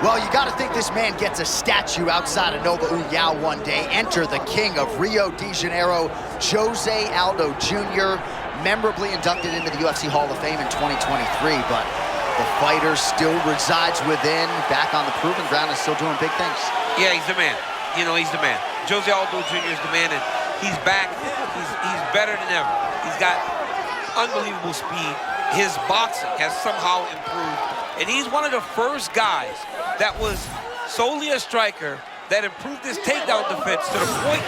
Well, you got to think this man gets a statue outside of Nova União one day. Enter the king of Rio de Janeiro, Jose Aldo Jr., memorably inducted into the UFC Hall of Fame in 2023, but the fighter still resides within, back on the proven ground, and still doing big things. Yeah, he's the man. You know, he's the man. Jose Aldo Jr. is the man, and he's back. He's better than ever. He's got unbelievable speed. His boxing has somehow improved, and he's one of the first guys that was solely a striker that improved his takedown defense to the point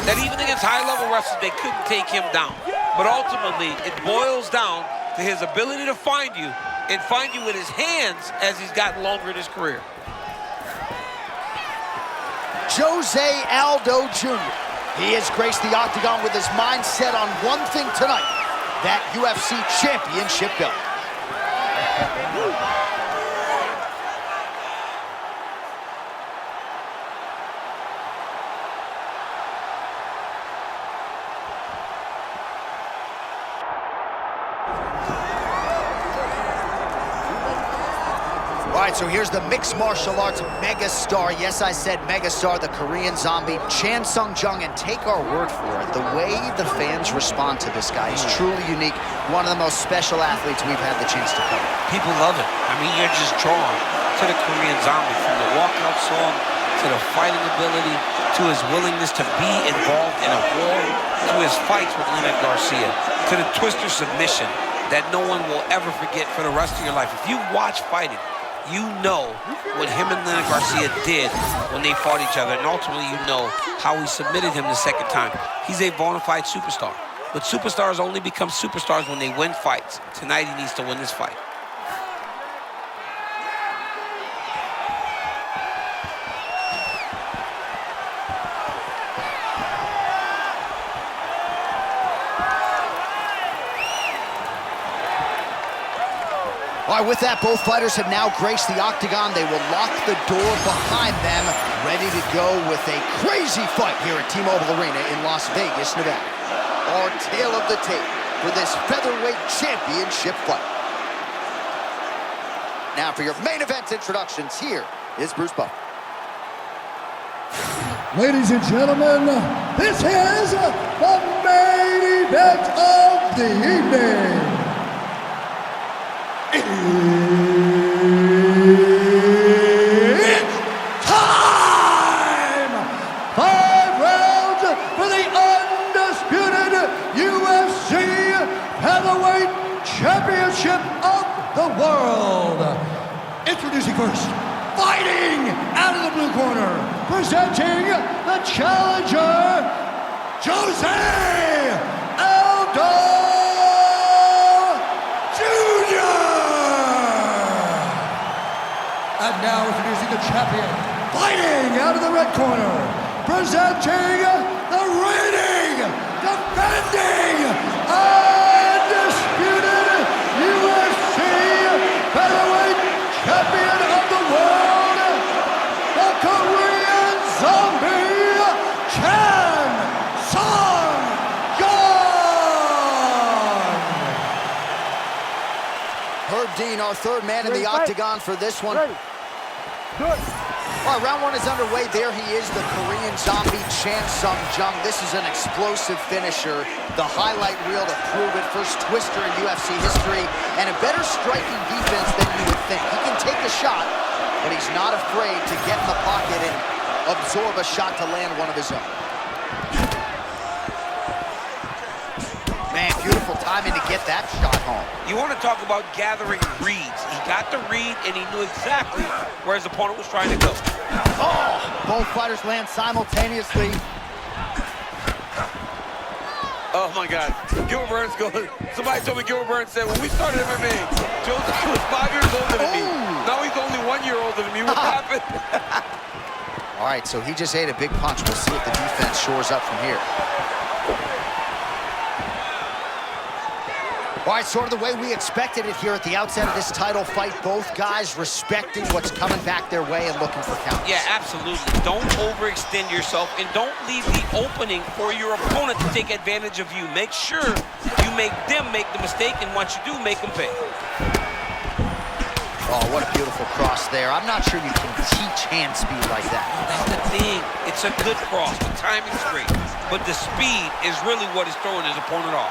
that even against high-level wrestlers, they couldn't take him down. But ultimately, it boils down to his ability to find you and find you with his hands as he's gotten longer in his career. Jose Aldo Jr. He has graced the octagon with his mind set on one thing tonight, that UFC championship belt. All right, so here's the mixed martial arts megastar. Yes, I said megastar, the Korean zombie, Jung. And take our word for it, the way the fans respond to this guy is truly unique. One of the most special athletes we've had the chance to cover. People love it. I mean, you're just drawn to the Korean zombie, from the walkout song to the fighting ability to his willingness to be involved in a war, to his fights with Leonard Garcia, to the twister submission that no one will ever forget for the rest of your life. If you watch fighting, you know what him and Leonard Garcia did when they fought each other, and ultimately you know how he submitted him the second time. He's a bona fide superstar, but superstars only become superstars when they win fights. Tonight he needs to win this fight. All right, with that, both fighters have now graced the octagon. They will lock the door behind them, ready to go with a crazy fight here at T-Mobile Arena in Las Vegas, Nevada. Our tale of the tape for this featherweight championship fight. Now for your main event introductions, here is Bruce Buffer. Ladies and gentlemen, this is the main event of the evening. It's time! 5 rounds for the undisputed UFC Heavyweight Championship of the world. Introducing first, fighting out of the blue corner, presenting the challenger, Jose Aldo. And now introducing the champion, fighting out of the red corner, presenting the reigning, defending, undisputed UFC Featherweight Champion of the world, the Korean Zombie, Jung. Herb Dean, our third man in the octagon for this one. Good. All right, round one is underway. There he is, the Korean zombie, Jung. This is an explosive finisher. The highlight reel to prove it. First twister in UFC history, and a better striking defense than you would think. He can take a shot, but he's not afraid to get in the pocket and absorb a shot to land one of his own. Man, beautiful timing to get that shot home. You want to talk about gathering reads. He got the read, and he knew exactly where his opponent was trying to go. Oh! Both fighters land simultaneously. Oh, my God. Gilbert Burns goes. Somebody told me Gilbert Burns said, when we started MMA, Jose was 5 years older than me. Now he's only 1 year older than me. What happened? All right, so he just ate a big punch. We'll see if the defense shores up from here. All right, sort of the way we expected it here at the outset of this title fight. Both guys respecting what's coming back their way and looking for counters. Yeah, absolutely. Don't overextend yourself, and don't leave the opening for your opponent to take advantage of you. Make sure you make them make the mistake, and once you do, make them pay. Oh, what a beautiful cross there. I'm not sure you can teach hand speed like that. That's the thing. It's a good cross. The timing's great. But the speed is really what is throwing his opponent off.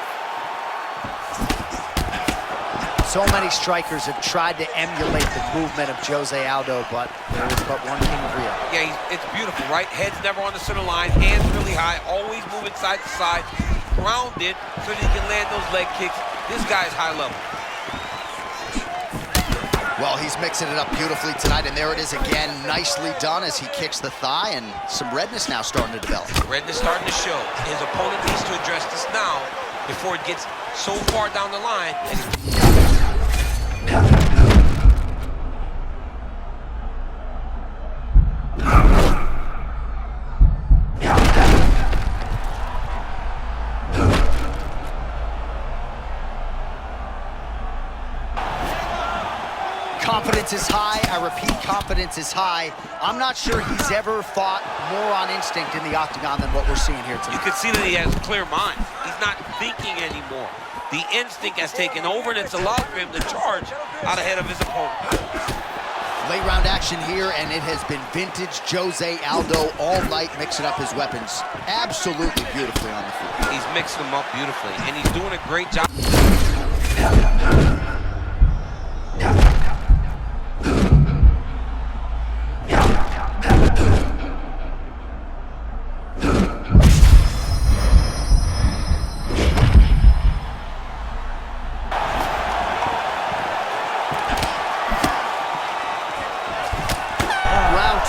So many strikers have tried to emulate the movement of Jose Aldo, but there is but one king of Rio. Yeah, it's beautiful, right? Head's never on the center line, hands really high, always moving side to side, grounded so that he can land those leg kicks. This guy's high level. Well, he's mixing it up beautifully tonight, and there it is again. Nicely done as he kicks the thigh, and some redness now starting to develop. Redness starting to show. His opponent needs to address this now before it gets so far down the line. Confidence is high. I repeat, confidence is high. I'm not sure he's ever fought more on instinct in the octagon than what we're seeing here tonight. You can see that he has a clear mind. He's not thinking anymore. The instinct has taken over, and it's allowed for him to charge out ahead of his opponent. Late round action here, and it has been vintage Jose Aldo all night, mixing up his weapons absolutely beautifully on the field. He's mixed them up beautifully, and he's doing a great job.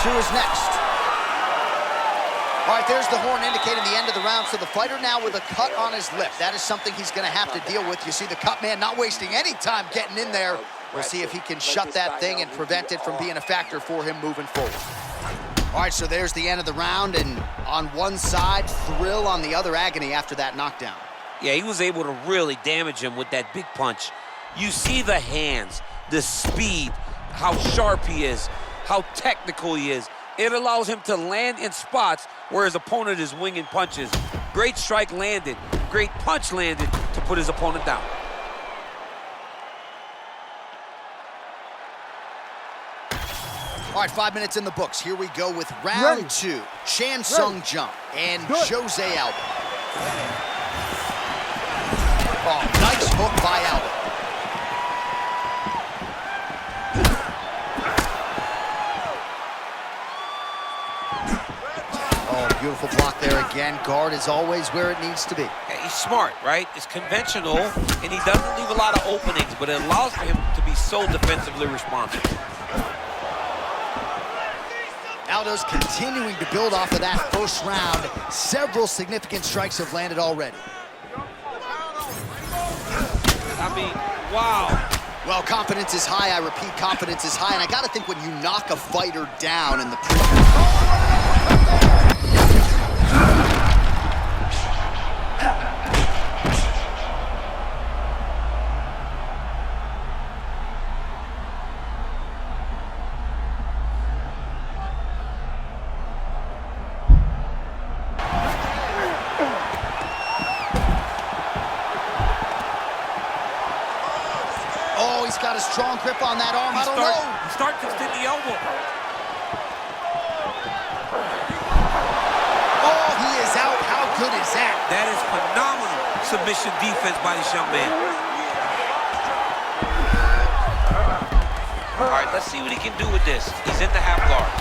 Two is next. All right, there's the horn indicating the end of the round. So the fighter now with a cut on his lip. That is something he's going to have to deal with. You see the cut man not wasting any time getting in there. We'll see if he can shut that thing and prevent it from being a factor for him moving forward. All right, so there's the end of the round, and on one side, thrill, on the other, agony after that knockdown. Yeah, he was able to really damage him with that big punch. You see the hands, the speed, how sharp he is, how technical he is. It allows him to land in spots where his opponent is winging punches. Great strike landed, great punch landed to put his opponent down. All right, 5 minutes in the books. Here we go with round two. Chan Sung Jung and Jose Aldo. Oh, nice hook by Aldo. Beautiful block there again. Guard is always where it needs to be. Yeah, he's smart, right? It's conventional, and he doesn't leave a lot of openings, but it allows for him to be so defensively responsive. Aldo's continuing to build off of that first round. Several significant strikes have landed already. I mean, wow. Well, confidence is high. I repeat, confidence is high. And I got to think when you knock a fighter down in the previous... Oh, he's got a strong grip on that arm. I don't know. He's starting to extend the elbow. Oh, he is out. How good is that? That is phenomenal submission defense by this young man. All right, let's see what he can do with this. He's in the half guard.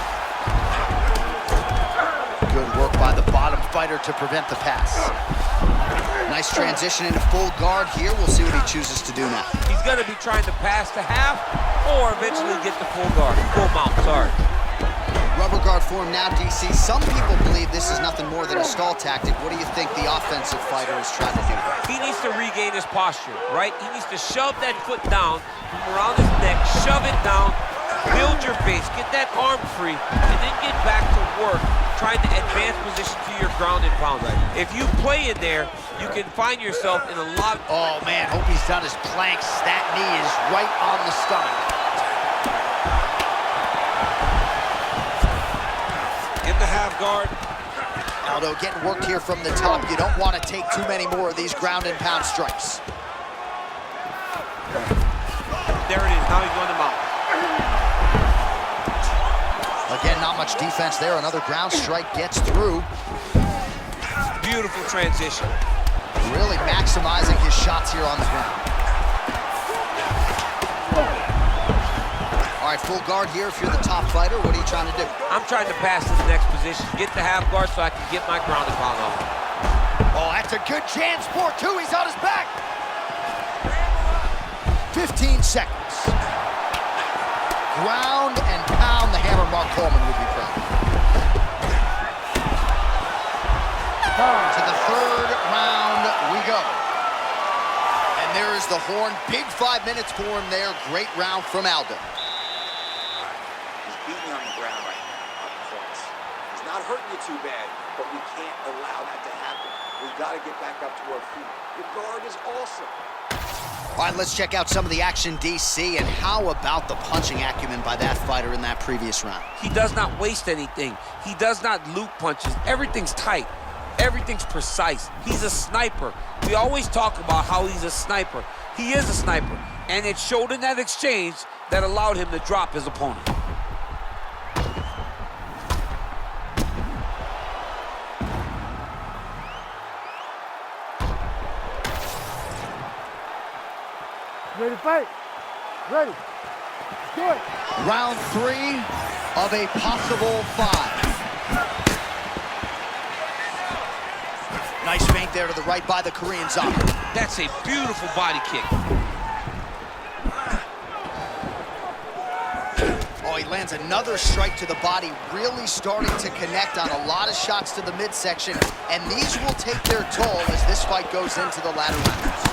Good work by the bottom fighter to prevent the pass. Nice transition into full guard here. We'll see what he chooses to do now. He's going to be trying to pass to half or eventually get the full guard. Full mount, sorry. Rubber guard for him now, DC. Some people believe this is nothing more than a stall tactic. What do you think the offensive fighter is trying to do? He needs to regain his posture, right? He needs to shove that foot down from around his neck, shove it down, build your base, get that arm free, and then get back to work, trying to advance position to your ground and pound. If you play in there, you can find yourself in a lot. Oh, man, hope he's done his planks. That knee is right on the stomach. In the half guard. Aldo getting worked here from the top. You don't want to take too many more of these ground and pound strikes. There it is. Now he's going to mount. much defense there. Another ground strike gets through. Beautiful transition. Really maximizing his shots here on the ground. All right, full guard here if you're the top fighter. What are you trying to do? I'm trying to pass to the next position, get the half guard so I can get my ground and pound on him. Oh, that's a good chance for two. He's on his back. 15 seconds. Ground and pound. The hammer Mark Coleman would be proud. To the third round we go. And there is the horn. Big 5 minutes for him there. Great round from Aldo. He's beating you on the ground right now on points. He's not hurting you too bad, but we can't allow that to happen. We've got to get back up to our feet. Your guard is awesome. All right, let's check out some of the action, DC, and how about the punching acumen by that fighter in that previous round? He does not waste anything. He does not loop punches. Everything's tight. Everything's precise. He's a sniper. We always talk about how he's a sniper. He is a sniper, and it showed in that exchange that allowed him to drop his opponent. Ready to fight? Ready. Let's do it. Round 3 of a possible 5. Nice feint there to the right by the Korean Zombie. That's a beautiful body kick. Oh, he lands another strike to the body, really starting to connect on a lot of shots to the midsection, and these will take their toll as this fight goes into the latter rounds.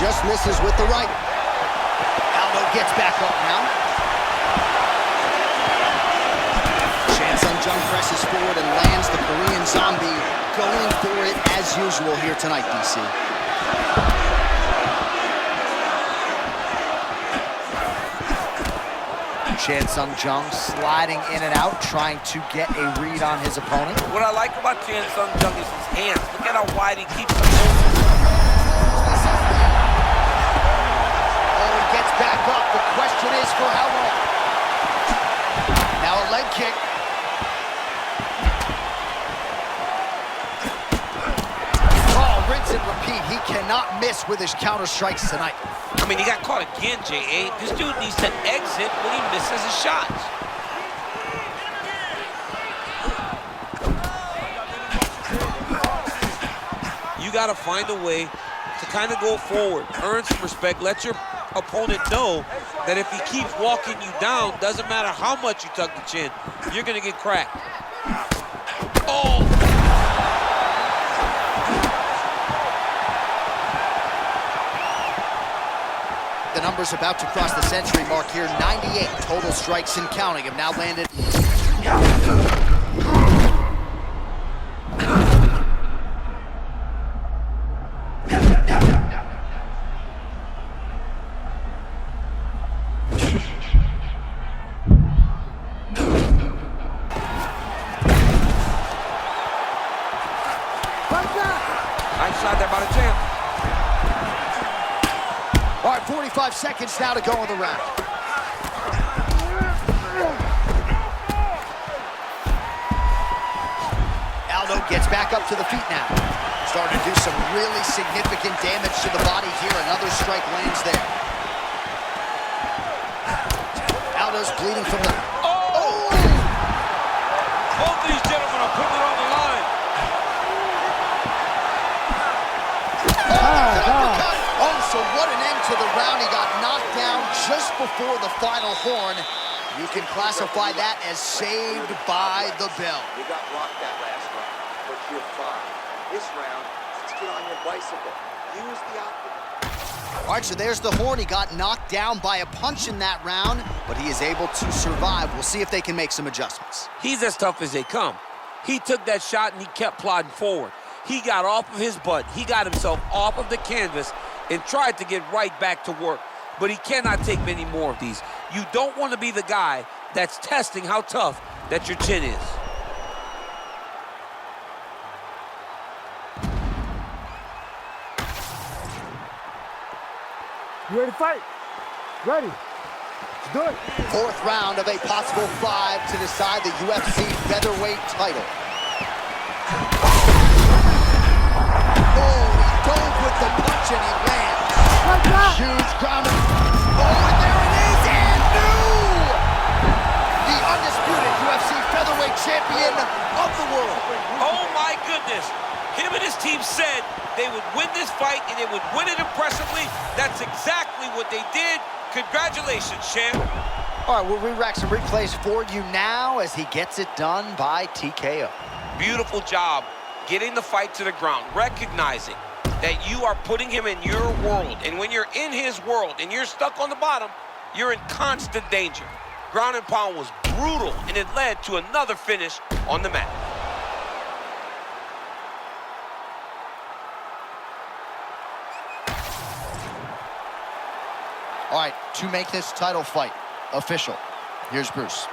Just misses with the right. Aldo gets back up now. Jung presses forward and lands the Korean Zombie, going for it as usual here tonight, DC. Jung sliding in and out, trying to get a read on his opponent. What I like about Jung is his hands. Look at how wide he keeps them open. Gets back up. The question is for how long? Now a leg kick. Oh, rinse and repeat. He cannot miss with his counter strikes tonight. I mean, he got caught again, J.A. This dude needs to exit when he misses his shots. You got to find a way to kind of go forward, earn some respect, let your opponent know that if he keeps walking you down, doesn't matter how much you tuck the chin, you're gonna get cracked. Oh! The number's about to cross the century mark here. 98 total strikes and counting have now landed. Nice shot there by the champ. All right, 45 seconds now to go in the round. Aldo gets back up to the feet now. Starting to do some really significant damage to the body here. Another strike lands there. Aldo's bleeding from the... Oh! Both these gentlemen are putting it on the line. Oh, so what an end to the round. He got knocked down just before the final horn. You can classify that as saved by the bell. You got rocked that last round, but you're fine. This round, let's get on your bicycle. Use the opposite. All right, so there's the horn. He got knocked down by a punch in that round, but he is able to survive. We'll see if they can make some adjustments. He's as tough as they come. He took that shot and he kept plodding forward. He got off of his butt. He got himself off of the canvas and tried to get right back to work. but he cannot take many more of these. You don't want to be the guy that's testing how tough that your chin is. You ready to fight? Ready. Let's do it. Fourth round of a possible 5 to decide the UFC featherweight title. Oh, he dove with the punch and he lands. Like that. Huge ground. Oh, and there it is, and new! The undisputed UFC featherweight champion of the world. Oh my goodness. Him and his team said they would win this fight and they would win it impressively. That's exactly what they did. Congratulations, champ. All right, we'll re-rack some replays for you now as he gets it done by TKO. Beautiful job getting the fight to the ground, recognizing that you are putting him in your world. And when you're in his world and you're stuck on the bottom, you're in constant danger. Ground and pound was brutal, and it led to another finish on the mat. All right, to make this title fight official, here's Bruce.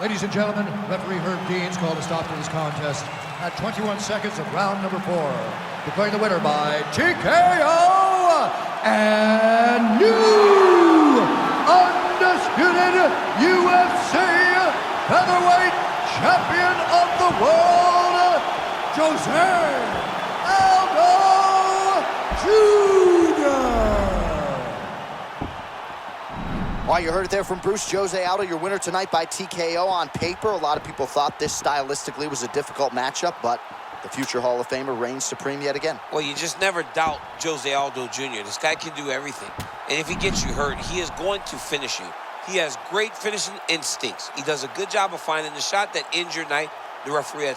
Ladies and gentlemen, referee Herb Dean's called a stop to this contest at 21 seconds of round number 4. Declaring the winner by TKO and new undisputed UFC featherweight champion of the world, Jose Aldo Jr. All right, you heard it there from Bruce. Jose Aldo, your winner tonight by TKO. On paper, a lot of people thought this stylistically was a difficult matchup, but the future Hall of Famer reigns supreme yet again. Well, you just never doubt Jose Aldo Jr. This guy can do everything. And if he gets you hurt, he is going to finish you. He has great finishing instincts. He does a good job of finding the shot that ends your night. The referee had